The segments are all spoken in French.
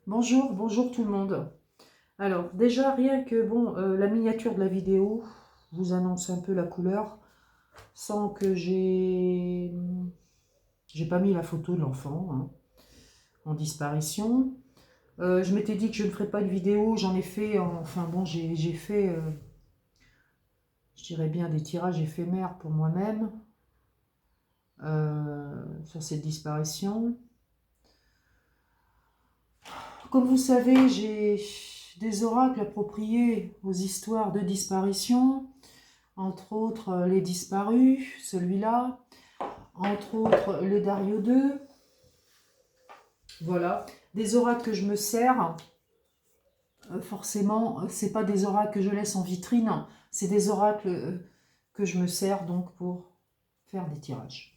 Bonjour, bonjour tout le monde. Alors déjà rien que la miniature de la vidéo vous annonce un peu la couleur sans que j'ai pas mis la photo de l'enfant hein, en disparition. Je m'étais dit que je ne ferais pas de vidéo, j'en ai fait, enfin bon j'ai fait, je dirais bien des tirages éphémères pour moi-même sur cette disparition. Comme vous savez, j'ai des oracles appropriés aux histoires de disparition. Entre autres, Les Disparus, celui-là. Entre autres, le Dario 2. Voilà. Des oracles que je me sers. Forcément, c'est pas des oracles que je laisse en vitrine. C'est des oracles que je me sers donc pour faire des tirages.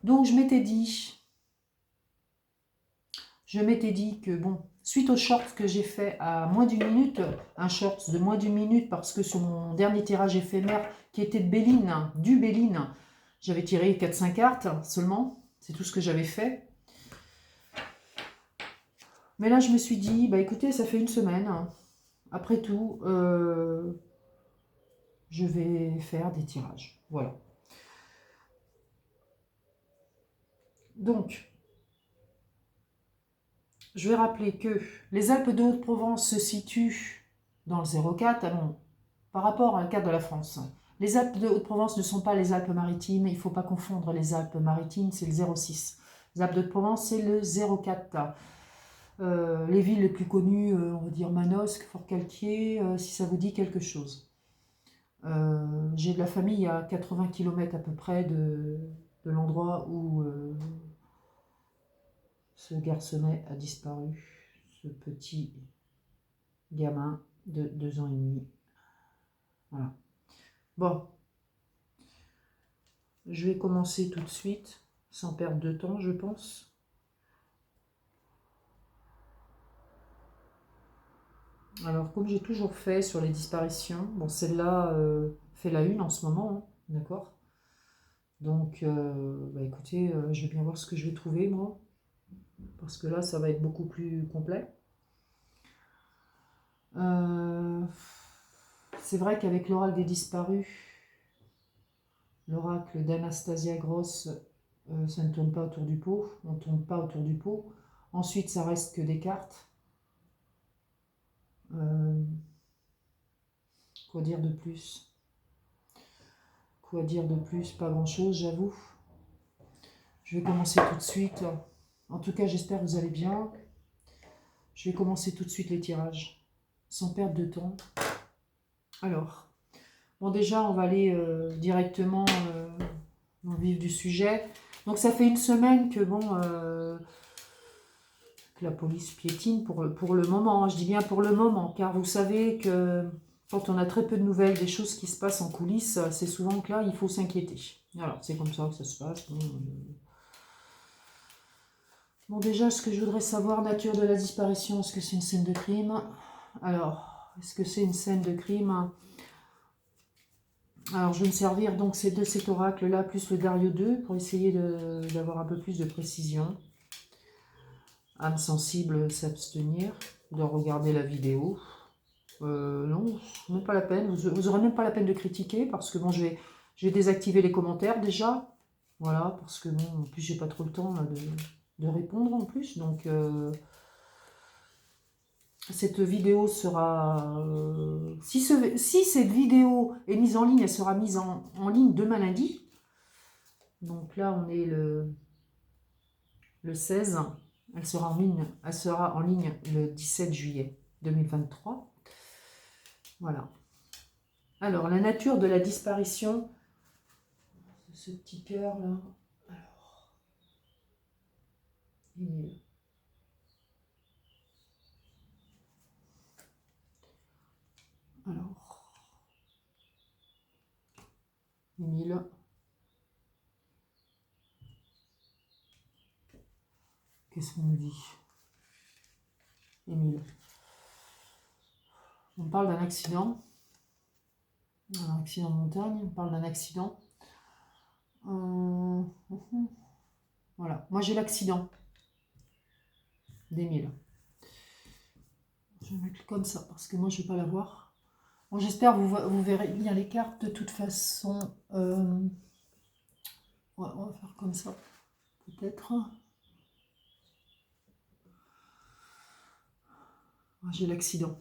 Donc je m'étais dit que bon, suite au short que j'ai fait à moins d'une minute, un short de moins d'une minute parce que sur mon dernier tirage éphémère qui était de Béline, du Béline, j'avais tiré 4-5 cartes seulement, c'est tout ce que j'avais fait. Mais là je me suis dit, bah écoutez, ça fait une semaine, après tout, je vais faire des tirages, voilà. Donc, je vais rappeler que les Alpes de Haute-Provence se situent dans le 04, par rapport à la carte de la France. Les Alpes de Haute-Provence ne sont pas les Alpes-Maritimes, il ne faut pas confondre les Alpes-Maritimes, c'est le 06. Les Alpes de Haute-Provence, c'est le 04. Les villes les plus connues, on va dire Manosque, Forcalquier, si ça vous dit quelque chose. J'ai de la famille à 80 km à peu près de l'endroit où ce garçonnet a disparu, ce petit gamin de 2 ans et demi. Voilà. Bon, je vais commencer tout de suite, sans perdre de temps, je pense. Alors, comme j'ai toujours fait sur les disparitions, bon, celle-là fait la une en ce moment, hein, d'accord. Donc, bah, écoutez, je vais bien voir ce que je vais trouver, moi, parce que là, ça va être beaucoup plus complet. C'est vrai qu'avec l'oracle des disparus, l'oracle d'Anastasia Gross, ça ne tourne pas autour du pot, on ne tourne pas autour du pot. Ensuite, ça reste que des cartes. Euh, quoi dire de plus? Quoi dire de plus? Pas grand-chose, j'avoue. Je vais commencer tout de suite. En tout cas, j'espère que vous allez bien. Je vais commencer tout de suite les tirages, sans perdre de temps. Alors, bon déjà, on va aller directement dans le vif du sujet. Donc, ça fait une semaine que, que la police piétine pour le moment. Je dis bien pour le moment, car vous savez que quand on a très peu de nouvelles des choses qui se passent en coulisses, c'est souvent que là, il faut s'inquiéter. Alors, c'est comme ça que ça se passe. Bon, déjà, ce que je voudrais savoir, nature de la disparition, est-ce que c'est une scène de crime? Alors, est-ce que c'est une scène de crime? Alors, je vais me servir donc de cet oracle-là, plus le Dario 2, pour essayer d'avoir un peu plus de précision. Âme sensible, s'abstenir de regarder la vidéo. Non, même pas la peine. Vous aurez même pas la peine de critiquer, parce que bon, je vais désactiver les commentaires déjà. Voilà, parce que bon, en plus, j'ai pas trop le temps là, de répondre en plus. Donc, cette vidéo sera... si cette vidéo est mise en ligne, elle sera mise en ligne demain lundi. Donc là, on est le 16. Elle sera en ligne le 17 juillet 2023. Voilà. Alors, la nature de la disparition, ce petit cœur là. Alors, il est... Alors, Émile. Qu'est-ce qu'on nous dit? Émile. On parle d'un accident. Un accident de montagne. On parle d'un accident. Voilà. Moi, j'ai l'accident d'Émile. Je vais mettre comme ça, parce que moi, je ne vais pas la voir. Bon, j'espère que vous verrez bien les cartes. De toute façon, on va faire comme ça, peut-être. J'ai l'accident.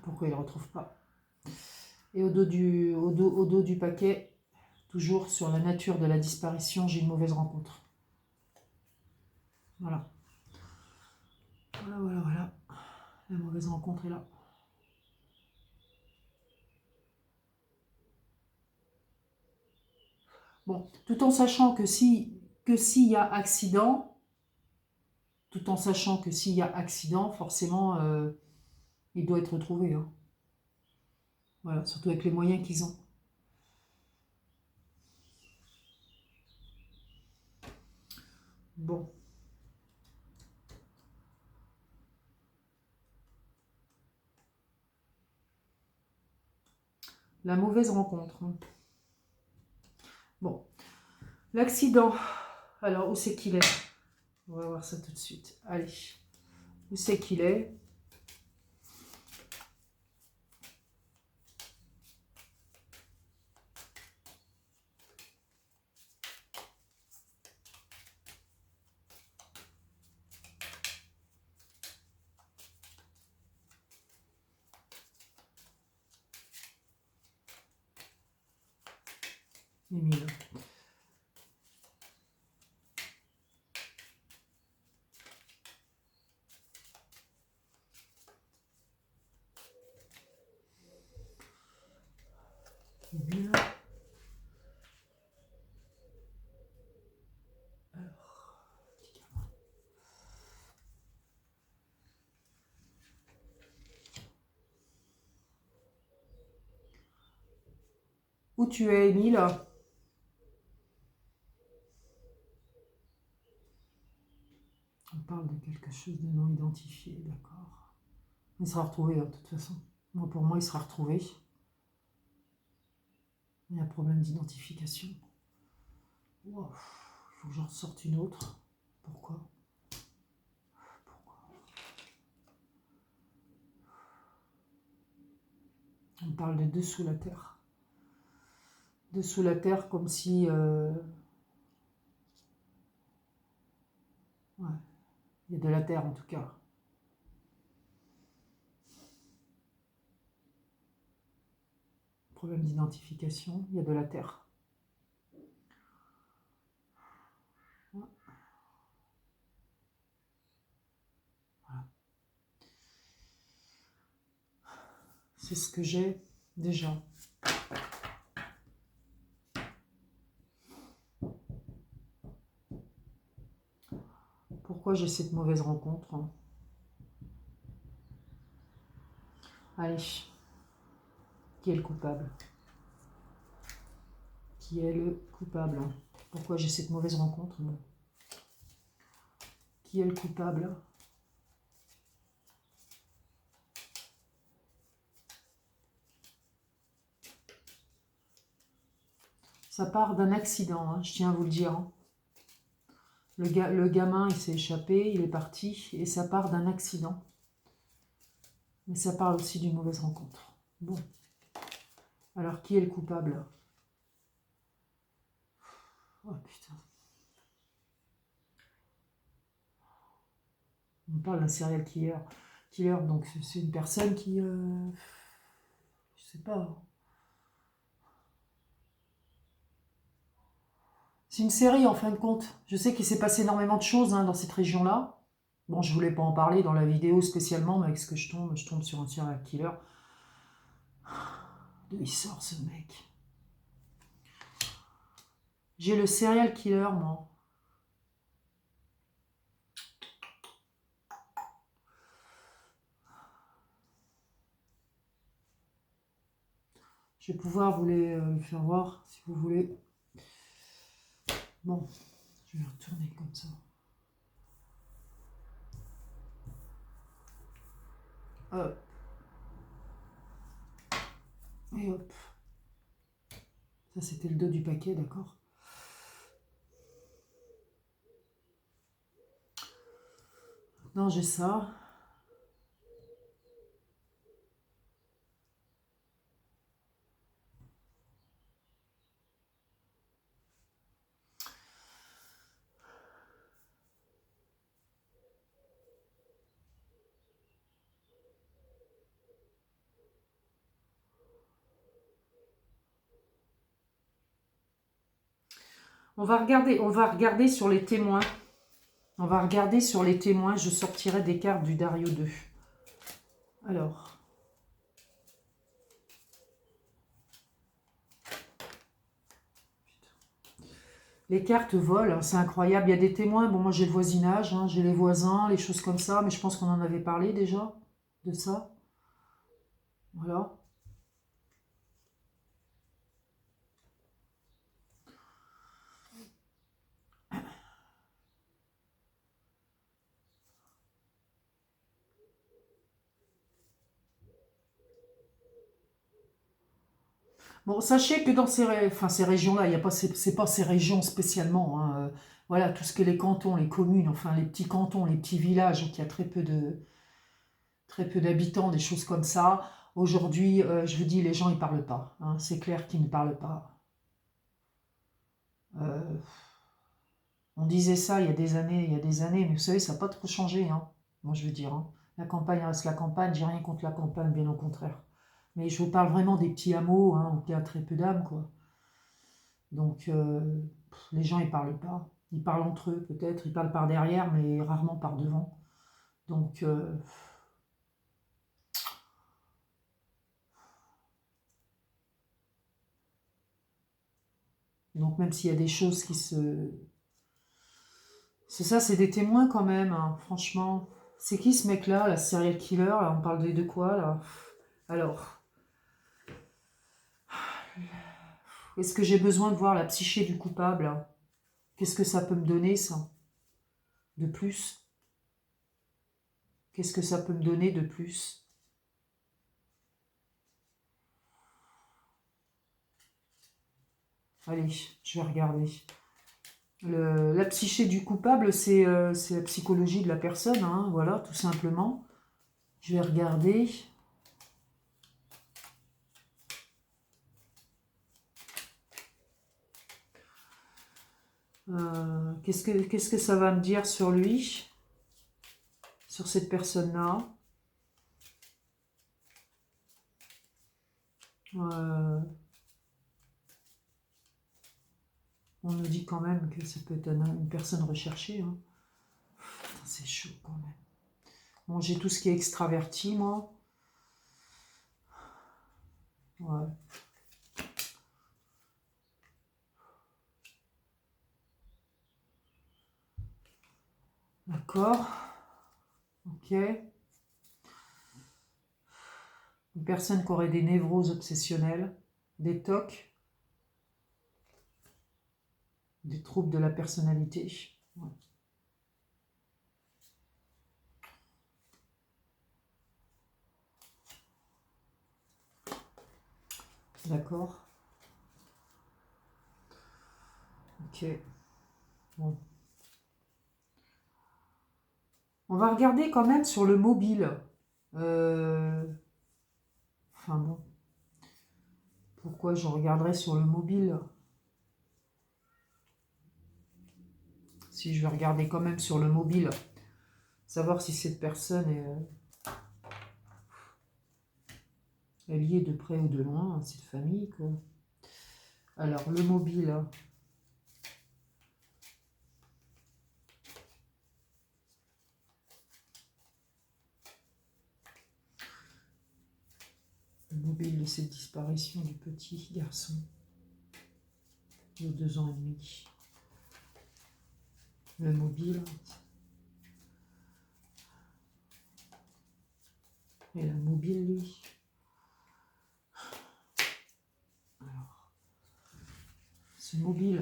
Pourquoi il ne le retrouve pas? Et au dos du paquet, toujours sur la nature de la disparition, j'ai une mauvaise rencontre. Voilà. Voilà. La mauvaise rencontre est là. Bon, tout en sachant que s'il y a accident, forcément, il doit être retrouvé. Hein. Voilà, surtout avec les moyens qu'ils ont. Bon. La mauvaise rencontre. Bon. L'accident. Alors, où c'est qu'il est? On va voir ça tout de suite. Allez. Où c'est qu'il est? Émile. Émile. Où tu es, Émile? On parle de quelque chose de non identifié, d'accord. Il sera retrouvé, de toute façon. Moi, pour moi, il sera retrouvé. Il y a un problème d'identification. Wow. Il faut que j'en sorte une autre. Pourquoi? On parle de dessous la terre. Dessous la terre, comme si... Ouais. Il y a de la terre, en tout cas. Problème d'identification, il y a de la terre. Voilà. C'est ce que j'ai déjà. Pourquoi j'ai cette mauvaise rencontre? Allez. Qui est le coupable? Qui est le coupable? Pourquoi j'ai cette mauvaise rencontre? Qui est le coupable? Ça part d'un accident, hein, je tiens à vous le dire. Hein. Le gamin, il s'est échappé, il est parti, et ça part d'un accident. Mais ça parle aussi d'une mauvaise rencontre. Bon. Alors, qui est le coupable? Oh putain. On parle d'un serial killer. Donc c'est une personne qui... je sais pas. C'est une série en fin de compte. Je sais qu'il s'est passé énormément de choses dans cette région-là. Bon, je voulais pas en parler dans la vidéo spécialement, mais avec ce que je tombe sur un serial killer. D'où il sort ce mec? J'ai le serial killer, moi. Je vais pouvoir vous les faire voir si vous voulez. Bon, je vais retourner comme ça. Hop. Et hop. Ça, c'était le dos du paquet, d'accord? Non, j'ai ça. On va regarder sur les témoins. On va regarder sur les témoins. Je sortirai des cartes du Dario 2. Alors. Les cartes volent, c'est incroyable. Il y a des témoins. Bon, moi j'ai le voisinage, hein, j'ai les voisins, les choses comme ça. Mais je pense qu'on en avait parlé déjà de ça. Voilà. Bon, sachez que dans ces régions-là, il y a pas, c'est pas ces régions spécialement, hein, voilà, tout ce que les cantons, les communes, enfin les petits cantons, les petits villages, qui a très peu d'habitants, des choses comme ça. Aujourd'hui, je vous dis, les gens, ils parlent pas, hein, c'est clair qu'ils ne parlent pas. Euh, on disait ça il y a des années, mais vous savez, ça n'a pas trop changé, hein, moi je veux dire. Hein. La campagne reste la campagne, j'ai rien contre la campagne, bien au contraire. Mais je vous parle vraiment des petits hameaux, hein, où il y a très peu d'âmes, quoi. Donc, les gens, ils parlent pas. Ils parlent entre eux, peut-être. Ils parlent par derrière, mais rarement par devant. Donc, même s'il y a des choses qui se... C'est ça, c'est des témoins quand même, hein, franchement. C'est qui ce mec-là, la serial killer, là, on parle de quoi, là? Alors, est-ce que j'ai besoin de voir la psyché du coupable, hein? Qu'est-ce que ça peut me donner, ça? De plus? Qu'est-ce que ça peut me donner de plus? Allez, je vais regarder. La psyché du coupable, c'est la psychologie de la personne, hein, voilà, tout simplement. Je vais regarder. Qu'est-ce que ça va me dire sur lui, sur cette personne-là? On nous dit quand même que ça peut être une personne recherchée. Hein. C'est chaud quand même. Bon, j'ai tout ce qui est extraverti, moi. Ouais. D'accord. Ok. Une personne qui aurait des névroses obsessionnelles, des TOC, des troubles de la personnalité. Ouais. D'accord. Ok. Bon. On va regarder quand même sur le mobile. Enfin bon. Pourquoi je regarderais sur le mobile? Si je vais regarder quand même sur le mobile, savoir si cette personne est liée de près ou de loin à cette famille, quoi. Alors, le mobile. Le mobile de cette disparition du petit garçon de 2 ans et demi. Le mobile. Et le mobile, lui. Alors, ce mobile.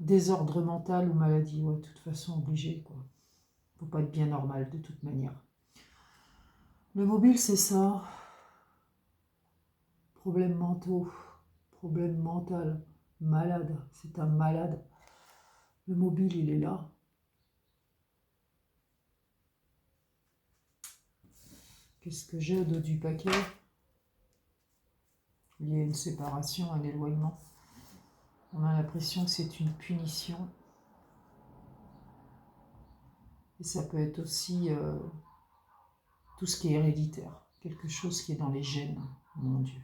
Désordre mental ou maladie, ouais, de toute façon, obligé, quoi. Faut pas être bien normal, de toute manière. Le mobile, c'est ça. Problèmes mentaux, problème mental, malade, c'est un malade. Le mobile, il est là. Qu'est-ce que j'ai au dos du paquet? Il y a une séparation, un éloignement. On a l'impression que c'est une punition. Et ça peut être aussi tout ce qui est héréditaire. Quelque chose qui est dans les gènes, mon Dieu.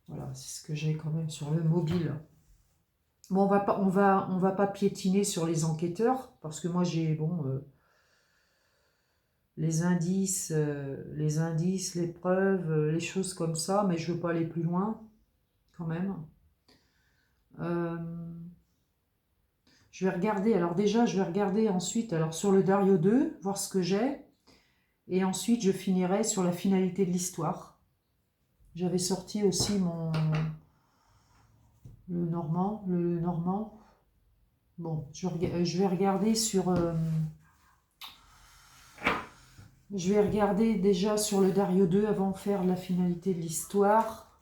Voilà, c'est ce que j'ai quand même sur le mobile. Bon, on va pas piétiner sur les enquêteurs, parce que moi j'ai, bon, les indices, les preuves, les choses comme ça, mais je veux pas aller plus loin, quand même. Euh, je vais regarder, alors déjà, je vais regarder ensuite, alors sur le Dario 2, voir ce que j'ai, et ensuite je finirai sur la finalité de l'histoire. J'avais sorti aussi le normand. Bon, je vais regarder sur... je vais regarder déjà sur le Dario 2 avant de faire la finalité de l'histoire.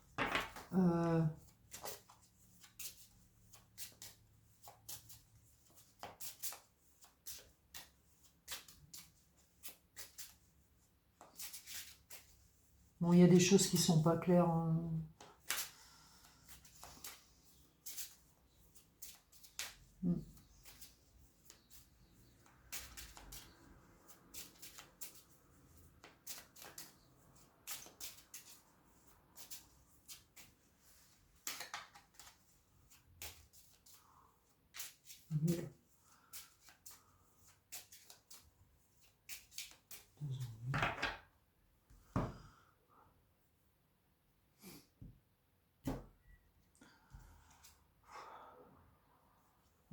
Bon, il y a des choses qui sont pas claires. Hein.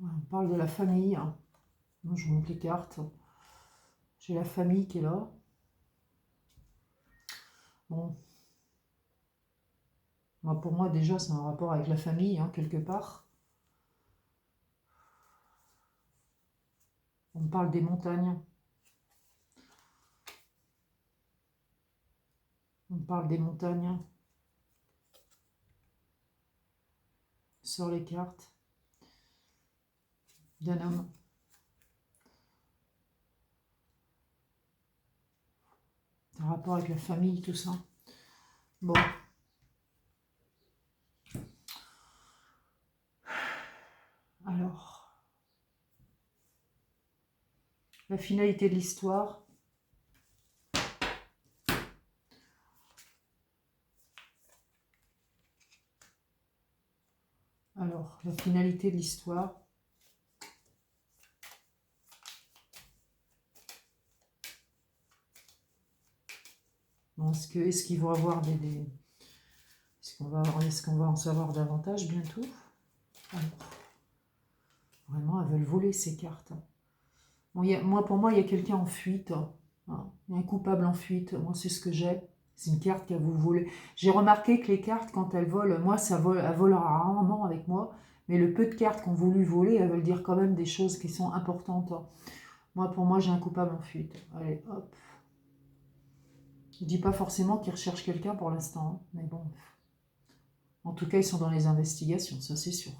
On parle de la famille. Hein. Moi, je monte les cartes. J'ai la famille qui est là. Bon. Pour moi, déjà, c'est un rapport avec la famille, hein, quelque part. On parle des montagnes. On parle des montagnes. Sur les cartes. D'un homme. Un rapport avec la famille, tout ça. Bon. Alors. La finalité de l'histoire. Alors, la finalité de l'histoire. Bon, est-ce qu'ils vont avoir est-ce qu'on va en savoir davantage bientôt? Alors, vraiment, elles veulent voler ces cartes. Bon, pour moi, il y a quelqu'un en fuite. Hein. Il y a un coupable en fuite. Moi, c'est ce que j'ai. C'est une carte qu'elle vous volée. J'ai remarqué que les cartes, quand elles volent, moi, elles volent rarement avec moi. Mais le peu de cartes qu'on voulu voler, elles veulent dire quand même des choses qui sont importantes. Moi, pour moi, j'ai un coupable en fuite. Allez, hop. Je ne dis pas forcément qu'ils recherchent quelqu'un pour l'instant. Mais bon. En tout cas, ils sont dans les investigations, ça c'est sûr.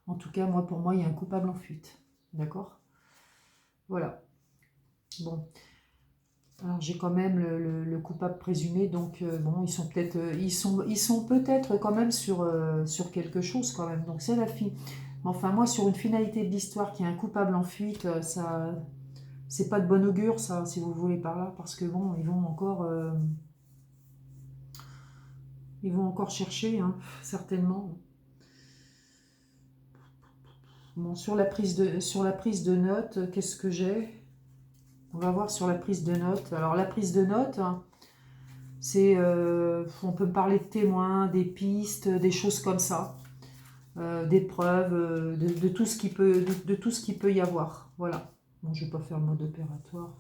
En tout cas, pour moi, il y a un coupable en fuite. D'accord? Voilà. Bon. Alors j'ai quand même le coupable présumé, donc bon, ils sont peut-être peut-être quand même sur quelque chose quand même. Donc c'est la fille. Enfin moi sur une finalité de l'histoire qui est un coupable en fuite, ça c'est pas de bon augure ça, si vous voulez par là, parce que bon, ils vont encore chercher, hein, certainement. Bon, sur la prise de notes, qu'est-ce que j'ai? On va voir sur la prise de notes. Alors la prise de notes, hein, c'est, on peut parler de témoins, des pistes, des choses comme ça, des preuves, de tout ce qui peut, de tout ce qui peut y avoir. Voilà. Bon, je vais pas faire le mode opératoire.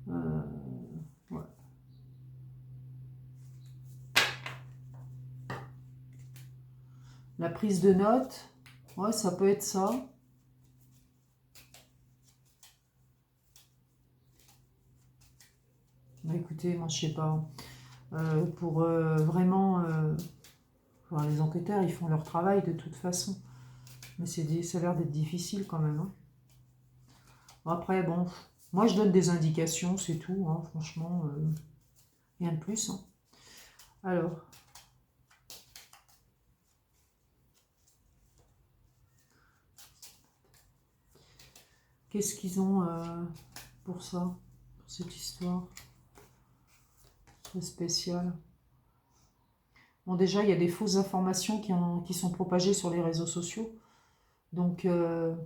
Ouais. La prise de notes, ouais, ça peut être ça. Bah, écoutez, moi je sais pas. Pour vraiment, enfin, les enquêteurs, ils font leur travail de toute façon. Mais ça a l'air d'être difficile quand même. Hein. Bon, après, bon, Moi, je donne des indications, c'est tout, hein, franchement, rien de plus. Hein. Alors, qu'est-ce qu'ils ont pour ça, pour cette histoire très spéciale? Bon, déjà, il y a des fausses informations qui sont propagées sur les réseaux sociaux. Donc, hein,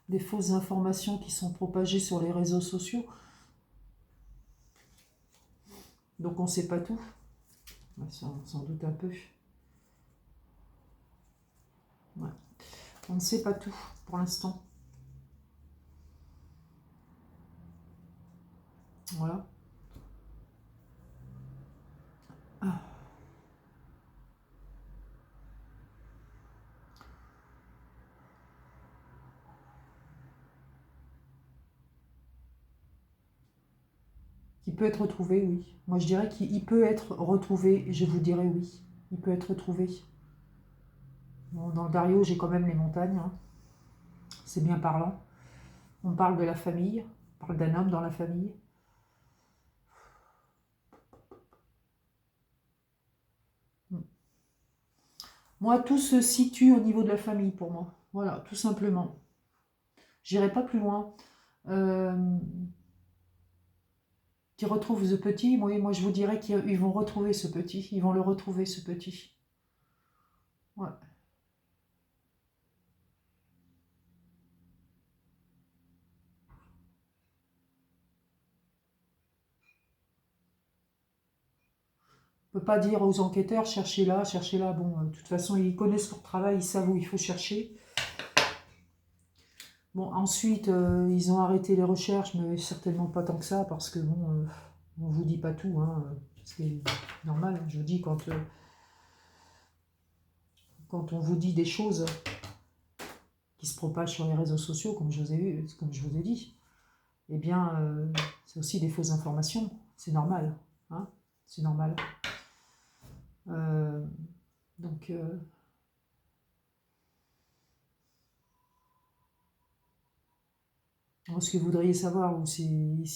des fausses informations qui sont propagées sur les réseaux sociaux. Donc, on ne sait pas tout. Ouais, sans doute un peu. Ouais. On ne sait pas tout pour l'instant. Voilà. Ah. Qui peut être retrouvé, oui. Moi, je dirais qu'il peut être retrouvé, et je vous dirais oui. Il peut être retrouvé. Bon, dans le Dario, j'ai quand même les montagnes. Hein. C'est bien parlant. On parle de la famille. On parle d'un homme dans la famille. Moi, tout se situe au niveau de la famille pour moi. Voilà, tout simplement. J'irai pas plus loin. Qui retrouve ce petit, oui, moi je vous dirais qu'ils vont retrouver ce petit. Ils vont le retrouver, ce petit. Ouais. On peut pas dire aux enquêteurs, cherchez là, cherchez là. Bon, de toute façon, ils connaissent leur travail, ils savent où il faut chercher. Bon, ensuite, ils ont arrêté les recherches, mais certainement pas tant que ça, parce que bon, on vous dit pas tout, hein, c'est normal. Je vous dis, quand on vous dit des choses qui se propagent sur les réseaux sociaux, comme je vous ai dit, eh bien, c'est aussi des fausses informations. C'est normal, hein, c'est normal. Euh, donc, ce que vous voudriez savoir, ou si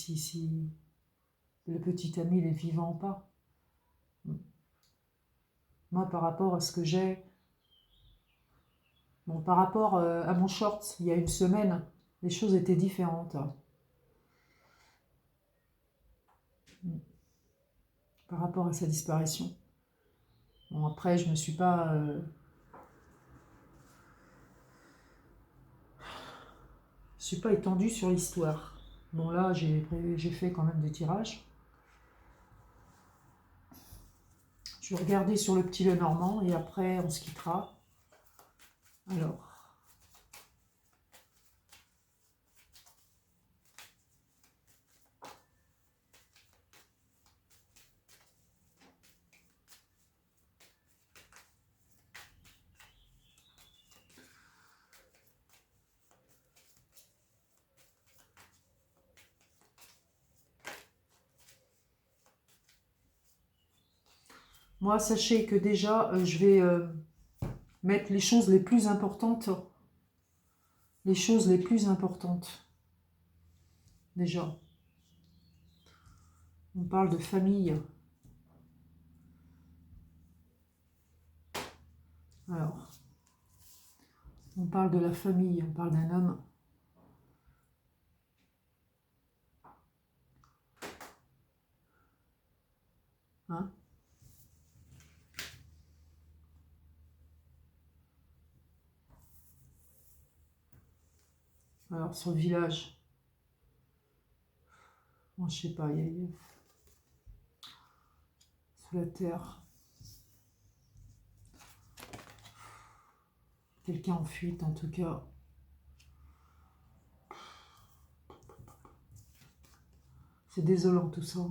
le petit ami il est vivant ou pas. Moi, par rapport à ce que j'ai, bon, par rapport à mon short, il y a une semaine, les choses étaient différentes. Par rapport à sa disparition. Bon, après, je me suis pas... je suis pas étendue sur l'histoire. Bon, là, j'ai fait quand même des tirages. Je vais regarder sur le petit Lenormand et après, on se quittera. Alors, moi, sachez que déjà, je vais mettre les choses les plus importantes. Les choses les plus importantes. Déjà, on parle de famille. Alors, on parle de la famille, on parle d'un homme. Hein? Alors, sur le village, moi, je sais pas, il y a sous la terre, quelqu'un en fuite, en tout cas. C'est désolant tout ça.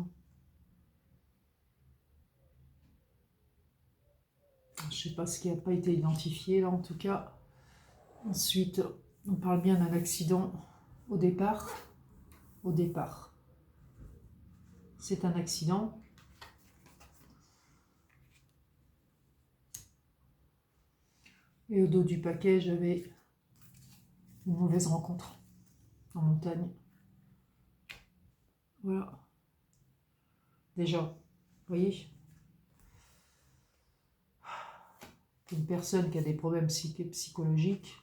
Je sais pas ce qui n'a pas été identifié là, en tout cas. Ensuite, on parle bien d'un accident au départ. Au départ, c'est un accident. Et au dos du paquet, j'avais une mauvaise rencontre. en montagne. Voilà. Déjà, vous voyez, une personne qui a des problèmes psychologiques,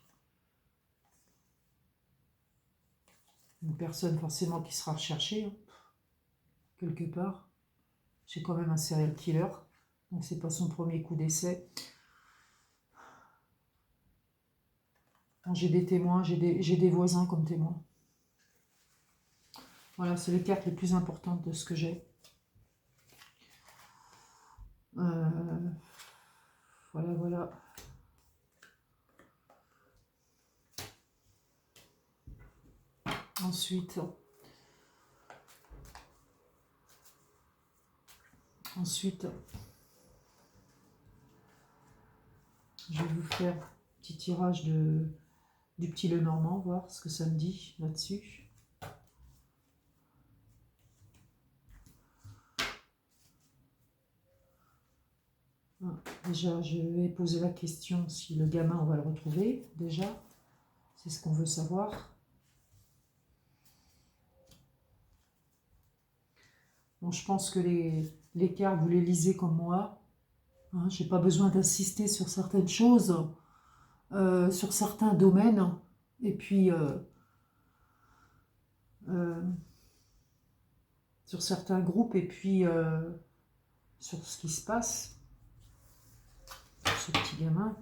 une personne forcément qui sera recherchée, hein, quelque part. C'est quand même un serial killer, donc c'est pas son premier coup d'essai. Bon, j'ai des témoins, j'ai des voisins comme témoins. Voilà, c'est les cartes les plus importantes de ce que j'ai. Voilà, voilà. Ensuite, je vais vous faire un petit tirage du petit Lenormand, voir ce que ça me dit là-dessus. Déjà, je vais poser la question si le gamin, on va le retrouver, déjà. C'est ce qu'on veut savoir. Bon, je pense que les cartes, vous les lisez comme moi. Hein, je n'ai pas besoin d'insister sur certaines choses, sur certains domaines. Et puis, sur certains groupes, et puis sur ce qui se passe. Ce petit gamin.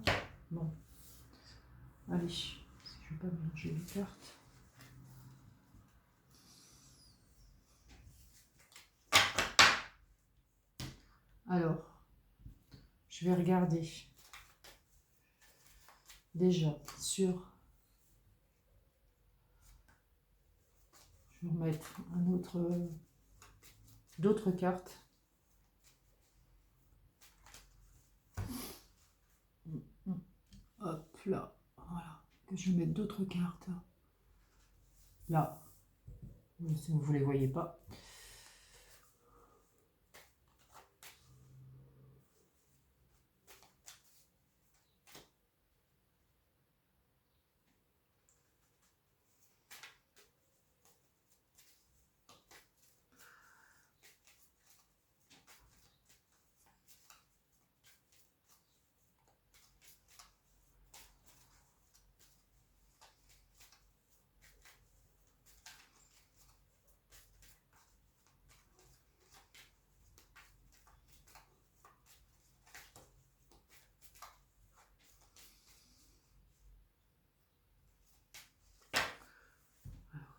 Bon. Allez, je ne vais pas mélanger les cartes. Alors, je vais regarder. Déjà, sur... Je vais remettre d'autres cartes. Hop, là. Voilà. Que je vais mettre d'autres cartes. Là. Si vous ne les voyez pas.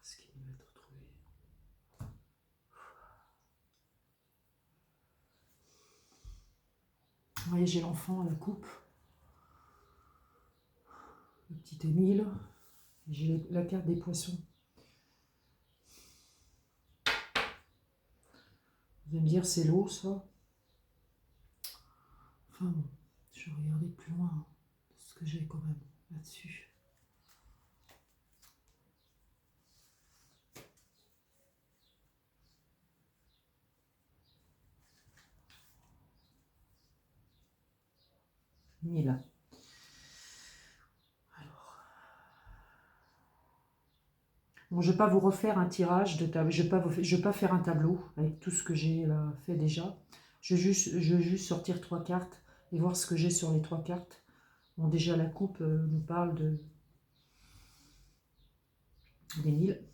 Ce qu'il va être retrouvé. Vous voyez, j'ai l'enfant à la coupe. Le petit Émile. J'ai la carte des poissons. Vous allez me dire, c'est l'eau, ça. Enfin bon, je vais regarder plus loin ce que j'ai quand même là-dessus. Mille. Bon, je ne vais pas vous refaire un tirage de table, je ne vais pas faire un tableau avec tout ce que j'ai fait déjà. Je vais juste sortir 3 cartes et voir ce que j'ai sur les 3 cartes. Bon, déjà la coupe nous parle des Nils.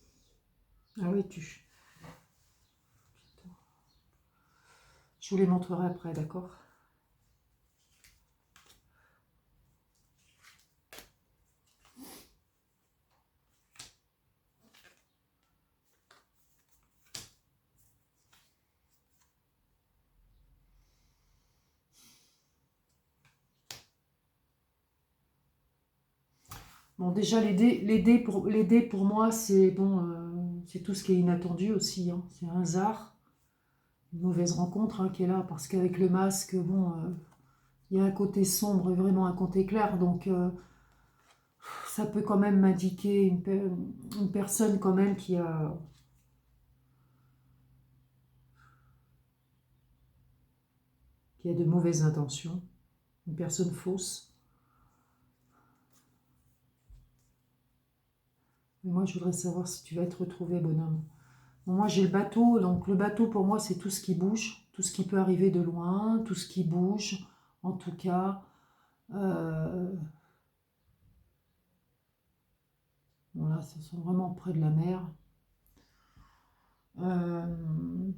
Ah oui, je vous les montrerai après, d'accord? Bon, déjà, les dés pour moi, c'est bon, c'est tout ce qui est inattendu aussi. Hein. C'est un hasard, une mauvaise rencontre hein, qui est là, parce qu'avec le masque, bon, il y a un côté sombre et vraiment un côté clair. Donc, ça peut quand même m'indiquer une personne quand même qui a de mauvaises intentions, une personne fausse. Mais moi, je voudrais savoir si tu vas être retrouvé, bonhomme. Bon, moi, j'ai le bateau. Donc, le bateau, pour moi, c'est tout ce qui bouge, tout ce qui peut arriver de loin, tout ce qui bouge, en tout cas. Bon, là, ça sent vraiment près de la mer. Euh,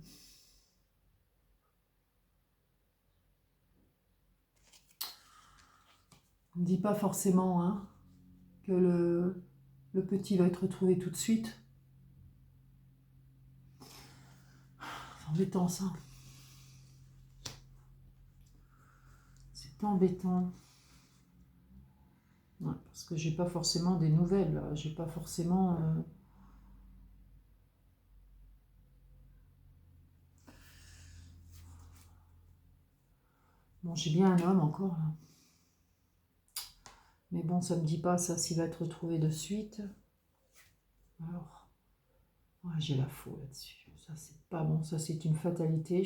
on ne dit pas forcément hein, que le petit va être retrouvé tout de suite. C'est embêtant, ça. C'est embêtant. Ouais, parce que j'ai pas forcément des nouvelles. Là. J'ai pas forcément... Bon, j'ai bien un homme encore, là. Mais bon, ça me dit pas ça s'il va être retrouvé de suite. Alors, ouais, j'ai la faux là-dessus. Ça, c'est pas bon. Ça, c'est une fatalité.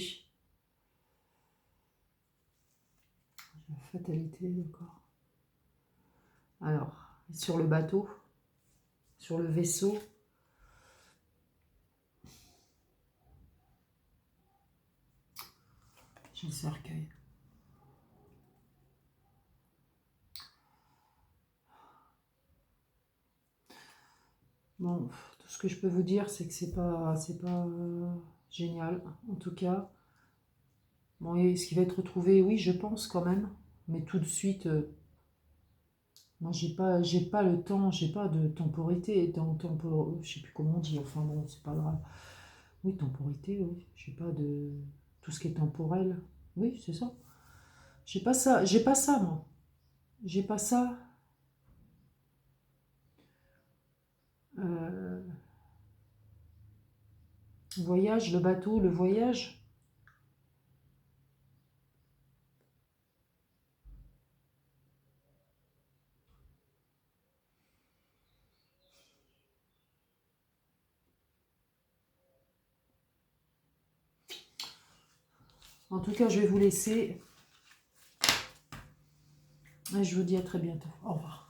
La fatalité, d'accord. Alors, sur le bateau, sur le vaisseau, j'ai le cercueil. Bon, tout ce que je peux vous dire, c'est que c'est pas génial, en tout cas. Bon, et ce qui va être retrouvé, oui, je pense quand même, mais tout de suite, moi, j'ai pas le temps, j'ai pas de temporité, je sais plus comment on dit, enfin bon, c'est pas grave. Oui, temporité, oui, j'ai pas de tout ce qui est temporel, oui, c'est ça. J'ai pas ça, moi. J'ai pas ça. Euh, voyage, le bateau, le voyage. En tout cas, je vais vous laisser. Et je vous dis à très bientôt. Au revoir.